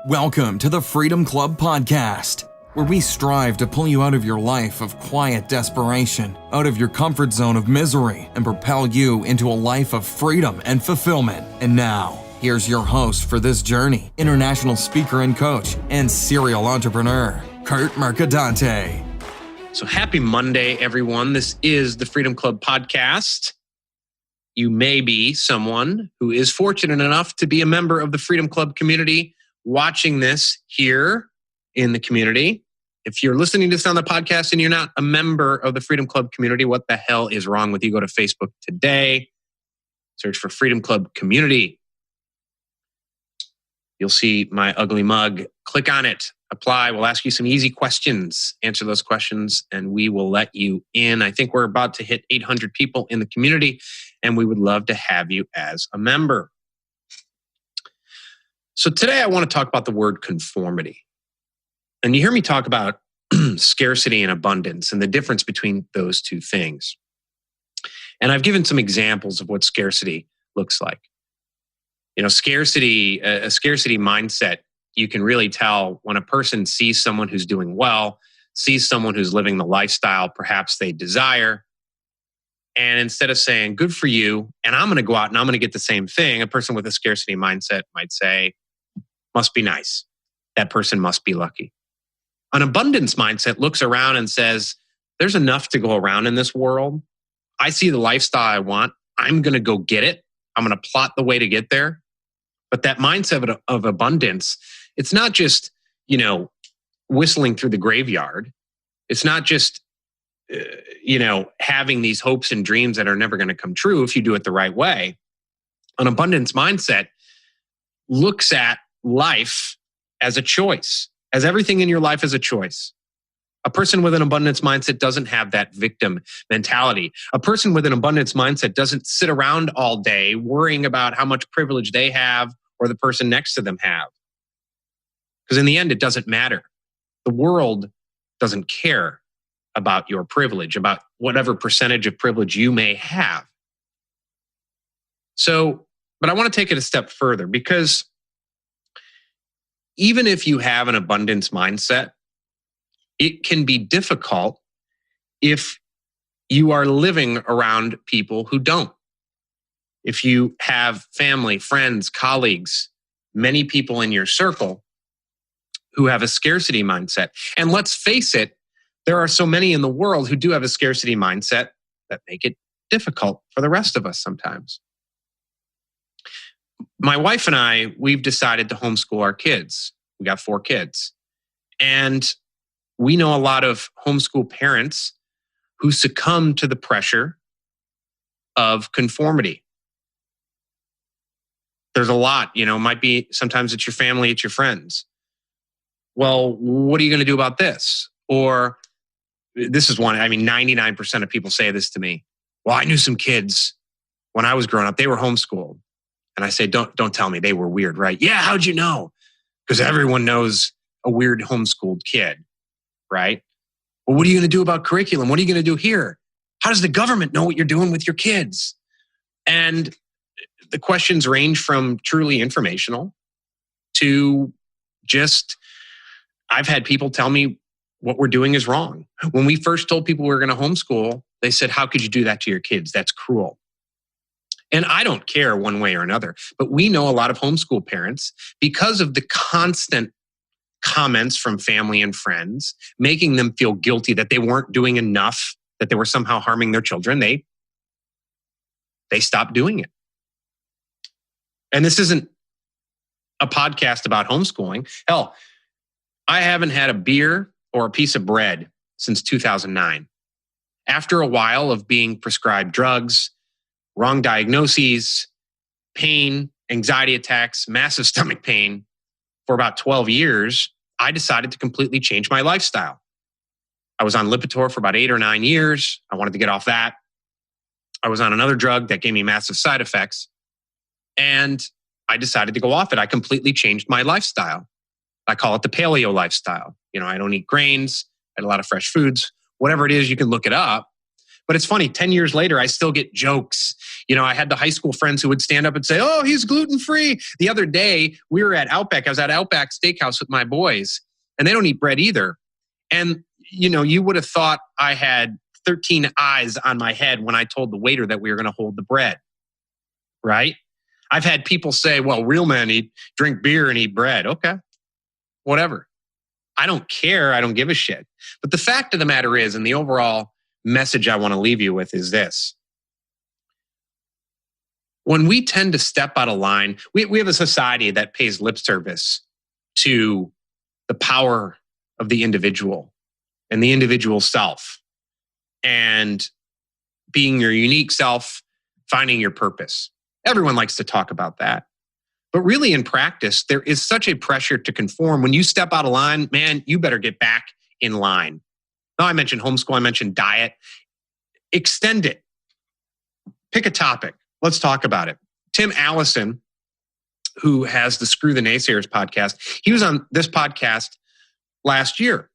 Welcome to the Freedom Club Podcast, where we strive to pull you out of your life of quiet desperation, out of your comfort zone of misery, and propel you into a life of freedom and fulfillment. And now, here's your host for this journey, international speaker and coach, and serial entrepreneur, Kurt Mercadante. So happy Monday, everyone. This is the Freedom Club Podcast. You may be someone who is fortunate enough to be a member of the Freedom Club community, watching this here in the community. If you're listening to this on the podcast and you're not a member of the Freedom Club community, what the hell is wrong with you? Go to Facebook today, search for Freedom Club Community. You'll see my ugly mug. Click on it, apply. We'll ask you some easy questions, answer those questions, and we will let you in. I think we're about to hit 800 people in the community, and we would love to have you as a member. So today I want to talk about the word conformity. And you hear me talk about scarcity and abundance and the difference between those two things. And I've given some examples of what scarcity looks like. You know, scarcity, a scarcity mindset, you can really tell when a person sees someone who's doing well, sees someone who's living the lifestyle perhaps they desire. And instead of saying, good for you, and I'm going to go out and I'm going to get the same thing, a person with a scarcity mindset might say, must be nice. That person must be lucky. An abundance mindset looks around and says, there's enough to go around in this world. I see the lifestyle I want. I'm going to go get it. I'm going to plot the way to get there. But that mindset of abundance, it's not just, whistling through the graveyard. It's not just, having these hopes and dreams that are never going to come true if you do it the right way. An abundance mindset looks at life as a choice, as everything in your life is a choice. A person with an abundance mindset doesn't have that victim mentality. A person with an abundance mindset doesn't sit around all day worrying about how much privilege they have or the person next to them have. Because in the end, it doesn't matter. The world doesn't care about your privilege, about whatever percentage of privilege you may have. But I want to take it a step further, because even if you have an abundance mindset, it can be difficult if you are living around people who don't. If you have family, friends, colleagues, many people in your circle who have a scarcity mindset. And let's face it, there are so many in the world who do have a scarcity mindset that make it difficult for the rest of us sometimes. My wife and I, we've decided to homeschool our kids. We got 4 kids. And we know a lot of homeschool parents who succumb to the pressure of conformity. There's a lot, it might be sometimes it's your family, it's your friends. Well, what are you going to do about this? Or this is one, 99% of people say this to me. Well, I knew some kids when I was growing up, they were homeschooled. And I say, don't tell me they were weird, right? Yeah, how'd you know? Because everyone knows a weird homeschooled kid, right? Well, what are you going to do about curriculum? What are you going to do here? How does the government know what you're doing with your kids? And the questions range from truly informational to just, I've had people tell me what we're doing is wrong. When we first told people we were going to homeschool, they said, how could you do that to your kids? That's cruel. And I don't care one way or another, but we know a lot of homeschool parents, because of the constant comments from family and friends, making them feel guilty that they weren't doing enough, that they were somehow harming their children, they stopped doing it. And this isn't a podcast about homeschooling. Hell, I haven't had a beer or a piece of bread since 2009. After a while of being prescribed drugs, wrong diagnoses, pain, anxiety attacks, massive stomach pain for about 12 years, I decided to completely change my lifestyle. I was on Lipitor for about 8 or 9 years. I wanted to get off that. I was on another drug that gave me massive side effects. And I decided to go off it. I completely changed my lifestyle. I call it the paleo lifestyle. I don't eat grains. I eat a lot of fresh foods. Whatever it is, you can look it up. But it's funny, 10 years later, I still get jokes. I had the high school friends who would stand up and say, oh, he's gluten-free. The other day, we were at Outback. I was at Outback Steakhouse with my boys, and they don't eat bread either. And, you would have thought I had 13 eyes on my head when I told the waiter that we were going to hold the bread, right? I've had people say, well, real men drink beer and eat bread. Okay, whatever. I don't care. I don't give a shit. But the fact of the matter is, and the overall message I want to leave you with is this. When we tend to step out of line, we have a society that pays lip service to the power of the individual and the individual self and being your unique self, finding your purpose. Everyone likes to talk about that. But really in practice, there is such a pressure to conform. When you step out of line, man, you better get back in line. Now, I mentioned homeschool, I mentioned diet. Extend it. Pick a topic. Let's talk about it. Tim Allison, who has the Screw the Naysayers podcast, he was on this podcast last year.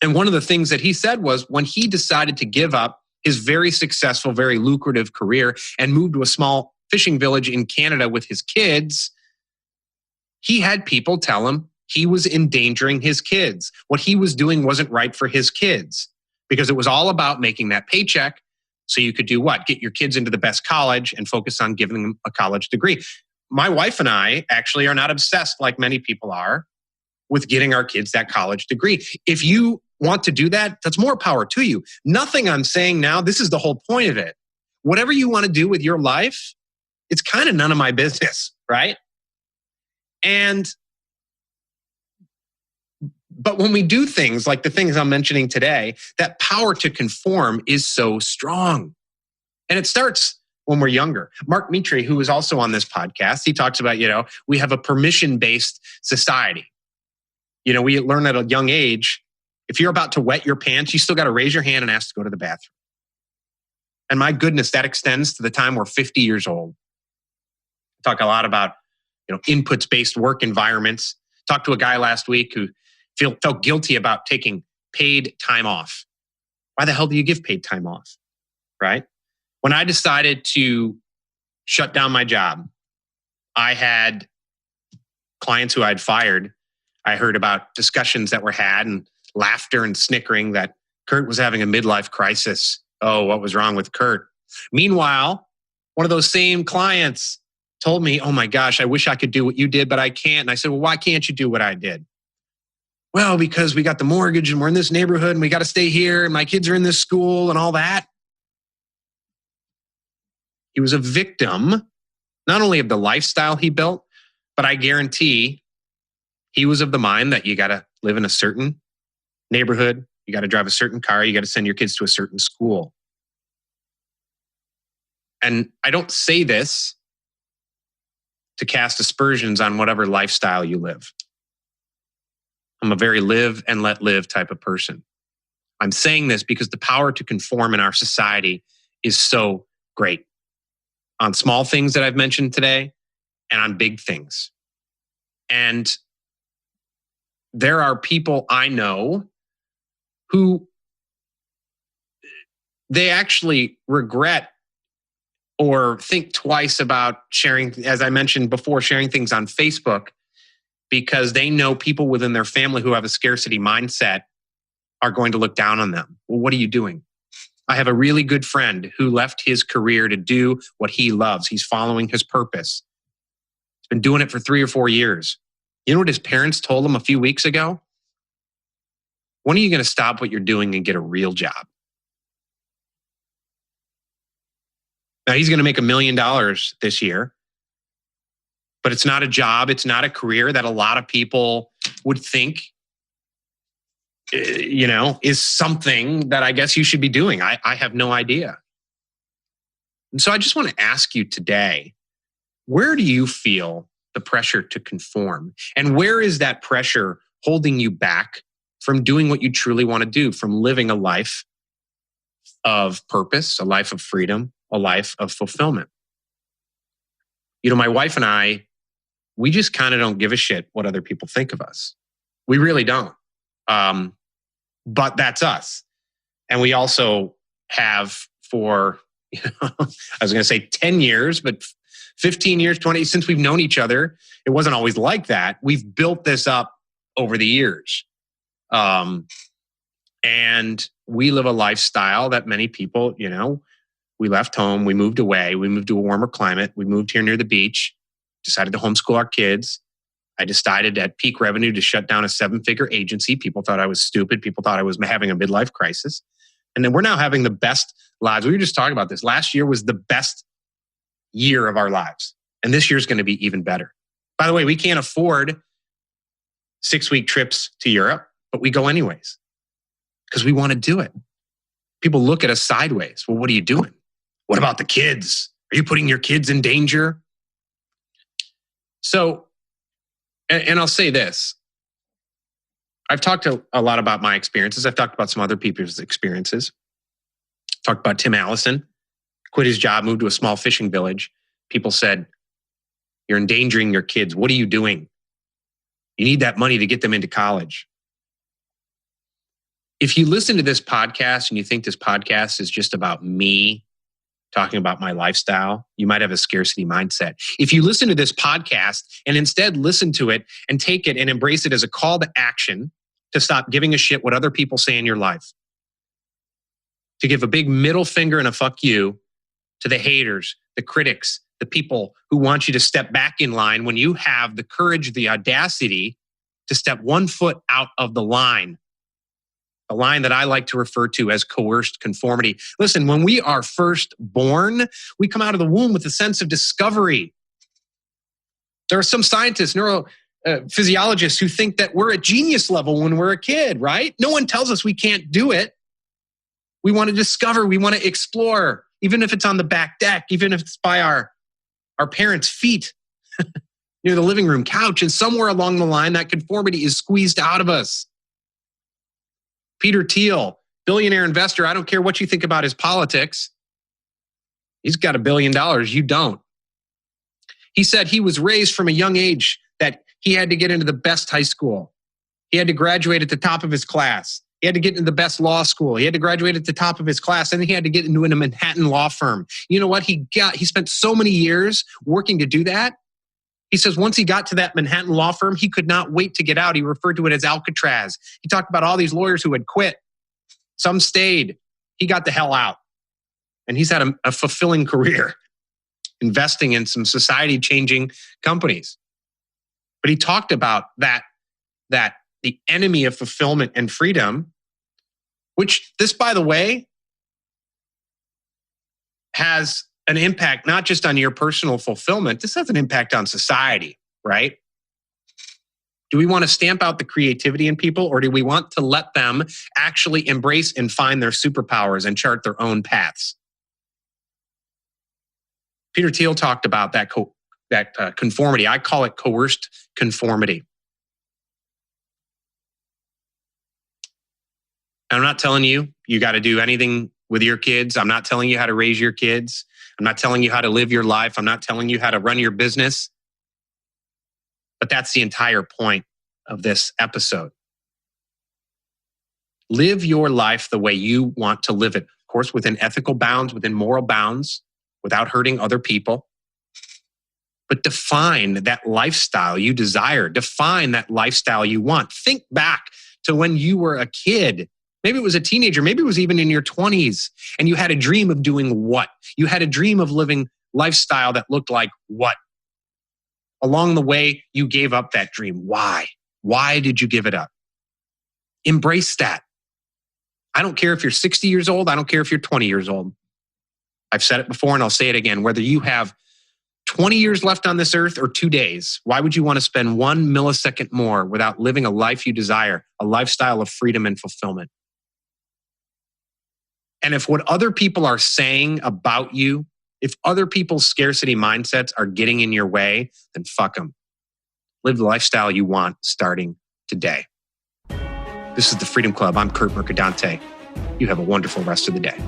And one of the things that he said was when he decided to give up his very successful, very lucrative career and move to a small fishing village in Canada with his kids, he had people tell him he was endangering his kids. What he was doing wasn't right for his kids because it was all about making that paycheck so you could do what? Get your kids into the best college and focus on giving them a college degree. My wife and I actually are not obsessed like many people are with getting our kids that college degree. If you want to do that, that's more power to you. Nothing I'm saying now, this is the whole point of it. Whatever you want to do with your life, it's kind of none of my business, right? But when we do things like the things I'm mentioning today, that power to conform is so strong. And it starts when we're younger. Mark Mitri, who is also on this podcast, he talks about, we have a permission-based society. We learn at a young age, if you're about to wet your pants, you still got to raise your hand and ask to go to the bathroom. And my goodness, that extends to the time we're 50 years old. Talk a lot about, inputs-based work environments. Talked to a guy last week who felt guilty about taking paid time off. Why the hell do you give paid time off, right? When I decided to shut down my job, I had clients who I'd fired. I heard about discussions that were had and laughter and snickering that Kurt was having a midlife crisis. Oh, what was wrong with Kurt? Meanwhile, one of those same clients told me, oh my gosh, I wish I could do what you did, but I can't. And I said, well, why can't you do what I did? Well, because we got the mortgage and we're in this neighborhood and we got to stay here and my kids are in this school and all that. He was a victim, not only of the lifestyle he built, but I guarantee he was of the mind that you got to live in a certain neighborhood, you got to drive a certain car, you got to send your kids to a certain school. And I don't say this to cast aspersions on whatever lifestyle you live. I'm a very live and let live type of person. I'm saying this because the power to conform in our society is so great on small things that I've mentioned today and on big things. And there are people I know who they actually regret or think twice about sharing, as I mentioned before, sharing things on Facebook because they know people within their family who have a scarcity mindset are going to look down on them. Well, what are you doing? I have a really good friend who left his career to do what he loves. He's following his purpose. He's been doing it for 3 or 4 years. You know what his parents told him a few weeks ago? When are you going to stop what you're doing and get a real job? Now, he's going to make $1 million this year, but it's not a job. It's not a career that a lot of people would think, is something that I guess you should be doing. I have no idea. And so I just want to ask you today, where do you feel the pressure to conform? And where is that pressure holding you back from doing what you truly want to do, from living a life of purpose, a life of freedom, a life of fulfillment? My wife and I, we just kind of don't give a shit what other people think of us. We really don't. But that's us. And we also have for, I was going to say 10 years, but 15 years, 20, since we've known each other. It wasn't always like that. We've built this up over the years. And we live a lifestyle that many people, we left home, we moved away, we moved to a warmer climate, we moved here near the beach, decided to homeschool our kids. I decided at peak revenue to shut down a 7-figure agency. People thought I was stupid. People thought I was having a midlife crisis. And then we're now having the best lives. We were just talking about this. Last year was the best year of our lives. And this year's going to be even better. By the way, we can't afford 6-week trips to Europe, but we go anyways because we want to do it. People look at us sideways. Well, what are you doing? What about the kids? Are you putting your kids in danger? So, and I'll say this. I've talked a lot about my experiences. I've talked about some other people's experiences. Talked about Tim Allison, quit his job, moved to a small fishing village. People said, you're endangering your kids. What are you doing? You need that money to get them into college. If you listen to this podcast and you think this podcast is just about me talking about my lifestyle, you might have a scarcity mindset. If you listen to this podcast and instead listen to it and take it and embrace it as a call to action to stop giving a shit what other people say in your life, to give a big middle finger and a fuck you to the haters, the critics, the people who want you to step back in line when you have the courage, the audacity to step 1 foot out of the line that I like to refer to as coerced conformity. Listen, when we are first born, we come out of the womb with a sense of discovery. There are some scientists, neurophysiologists who think that we're at genius level when we're a kid, right? No one tells us we can't do it. We want to discover, we want to explore, even if it's on the back deck, even if it's by our parents' feet near the living room couch. And somewhere along the line, that conformity is squeezed out of us. Peter Thiel, billionaire investor. I don't care what you think about his politics. He's got $1 billion. You don't. He said he was raised from a young age that he had to get into the best high school. He had to graduate at the top of his class. He had to get into the best law school. He had to graduate at the top of his class. And then he had to get into a Manhattan law firm. You know what? He spent so many years working to do that. He says once he got to that Manhattan law firm, he could not wait to get out. He referred to it as Alcatraz. He talked about all these lawyers who had quit. Some stayed. He got the hell out. And he's had a fulfilling career investing in some society-changing companies. But he talked about that the enemy of fulfillment and freedom, which this, by the way, has an impact not just on your personal fulfillment, this has an impact on society, right? Do we want to stamp out the creativity in people, or do we want to let them actually embrace and find their superpowers and chart their own paths? Peter Thiel talked about that conformity. I call it coerced conformity. I'm not telling you got to do anything with your kids. I'm not telling you how to raise your kids. I'm not telling you how to live your life. I'm not telling you how to run your business. But that's the entire point of this episode. Live your life the way you want to live it. Of course, within ethical bounds, within moral bounds, without hurting other people. But define that lifestyle you desire. Define that lifestyle you want. Think back to when you were a kid. Maybe it was a teenager. Maybe it was even in your 20s. And you had a dream of doing what? You had a dream of living lifestyle that looked like what? Along the way, you gave up that dream. Why? Why did you give it up? Embrace that. I don't care if you're 60 years old. I don't care if you're 20 years old. I've said it before and I'll say it again. Whether you have 20 years left on this earth or 2 days, why would you want to spend 1 millisecond more without living a life you desire, a lifestyle of freedom and fulfillment? And if what other people are saying about you, if other people's scarcity mindsets are getting in your way, then fuck them. Live the lifestyle you want starting today. This is the Freedom Club. I'm Kurt Mercadante. You have a wonderful rest of the day.